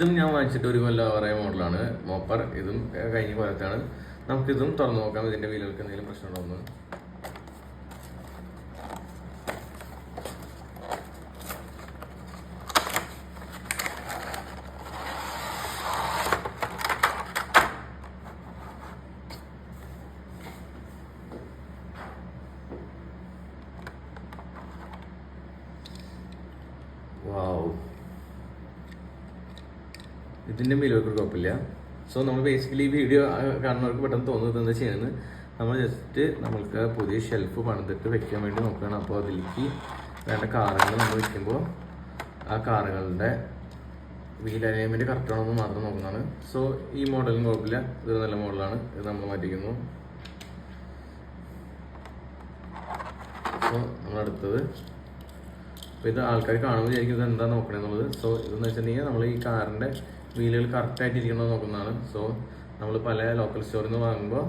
ഇതും ഞാൻ വാങ്ങിച്ചിട്ട് ഒരു കൊല്ലം ആറായ മോഡലാണ് മോപ്പർ. ഇതും കഴിഞ്ഞ കൊല്ലത്താണ്. നമുക്കിതും തുറന്നു നോക്കാം, ഇതിന്റെ വീലുകൾക്ക് എന്തെങ്കിലും പ്രശ്നമുണ്ടോന്ന്. വാവ്, ഇതിൻ്റെ വീലുകൾക്ക് കുഴപ്പമില്ല. സോ നമ്മൾ ബേസിക്കലി ഈ വീഡിയോ കാണുന്നവർക്ക് പെട്ടെന്ന് തോന്നുന്നത് എന്താ ചെയ്യുന്നത്, നമ്മൾ ജസ്റ്റ് നമ്മൾക്ക് പുതിയ ഷെൽഫ് പണിതിട്ട് വെക്കാൻ വേണ്ടി നോക്കുകയാണ്. അപ്പോൾ അതിലേക്ക് വേണ്ട കാറുകൾ നമ്മൾ വെക്കുമ്പോൾ ആ കാറുകളുടെ വീൽ അലൈൻമെൻറ്റ് കറക്റ്റ് ആണെന്ന് മാത്രം നോക്കുന്നതാണ്. സോ ഈ മോഡലും കുഴപ്പമില്ല, ഇതൊരു നല്ല മോഡലാണ്. ഇത് നമ്മൾ മാറ്റിക്കുന്നു. സോ നമ്മളടുത്തത്, അപ്പോൾ ഇത് ആൾക്കാർ കാണുമ്പോൾ വിചാരിക്കും ഇത് എന്താ നോക്കണമെന്നുള്ളത്. സോ ഇതെന്ന് വെച്ചിട്ടുണ്ടെങ്കിൽ നമ്മൾ ഈ കാറിൻ്റെ വീലുകൾ കറക്റ്റായിട്ടിരിക്കണമെന്ന് നോക്കുന്നതാണ്. സോ നമ്മൾ പല ലോക്കൽ സ്റ്റോറിൽ നിന്ന് വാങ്ങുമ്പോൾ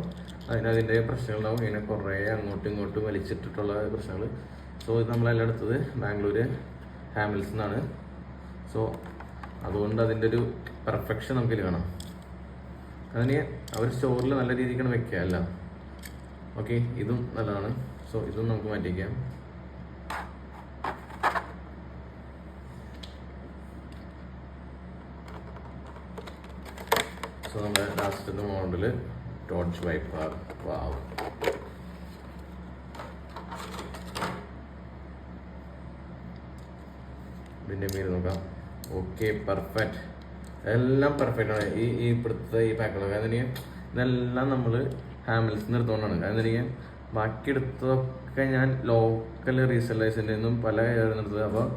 അതിൻ്റെ പ്രശ്നങ്ങളുണ്ടാവും, ഇങ്ങനെ കുറേ അങ്ങോട്ടും ഇങ്ങോട്ടും വലിച്ചിട്ടിട്ടുള്ള പ്രശ്നങ്ങൾ. സോ ഇത് നമ്മളെല്ലാം എടുത്തത് ബാംഗ്ലൂർ ഹാമിൽസ് നിന്നാണ്. സോ അതുകൊണ്ട് അതിൻ്റെ ഒരു പെർഫെക്ഷൻ നമുക്കിത് കാണാം. അതിന് അവർ സ്റ്റോറിൽ നല്ല രീതിക്കാണ് വെക്കുക അല്ല. ഓക്കെ, ഇതും നല്ലതാണ്. സോ ഇതും നമുക്ക് മാറ്റിക്കാം. സോ നമ്മുടെ ലാസ്റ്റത്തെ മോഡല് ടോർച്ച് വൈപ്പർ. വാവ്, ഇതിൻ്റെ മീൻ നോക്കാം. ഓക്കെ, പെർഫെക്റ്റ്, എല്ലാം പെർഫെക്റ്റ് ആണ്. ഈ ഇപ്പോഴത്തെ ഈ പാക്കുകളൊക്കെ അതിന് ഇതെല്ലാം നമ്മൾ ഹാമിൽസിന് എടുത്തുകൊണ്ടാണ്. അതിന് ബാക്കി എടുത്തതൊക്കെ ഞാൻ ലോക്കൽ റീസെല്ലേഴ്സിൻ്റെ നിന്നും പല എടുത്തത്. അപ്പോൾ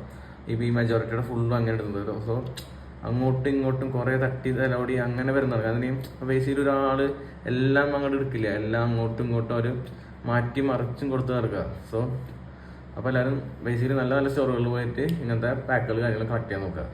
ഇപ്പോൾ ഈ മെജോറിറ്റിയുടെ ഫുള്ളും അങ്ങനെ എടുത്തത്. സോ അങ്ങോട്ടും ഇങ്ങോട്ടും കുറേ തട്ടി തലോടി അങ്ങനെ വരുന്നതാണ്. അതിന് ബേസിക്കലി ഒരാൾ എല്ലാം അങ്ങോട്ട് എടുക്കില്ല, എല്ലാം അങ്ങോട്ടും ഇങ്ങോട്ടും ഒരു മാറ്റി മറിച്ചും കൊടുത്ത് നടക്കുക. സോ അപ്പോൾ എല്ലാവരും ബേസിക്കലി നല്ല നല്ല സ്റ്റോറുകളിൽ പോയിട്ട് ഇങ്ങനത്തെ പാക്കുകൾ കാര്യങ്ങൾ കളക്ട് ചെയ്യാൻ നോക്കുക.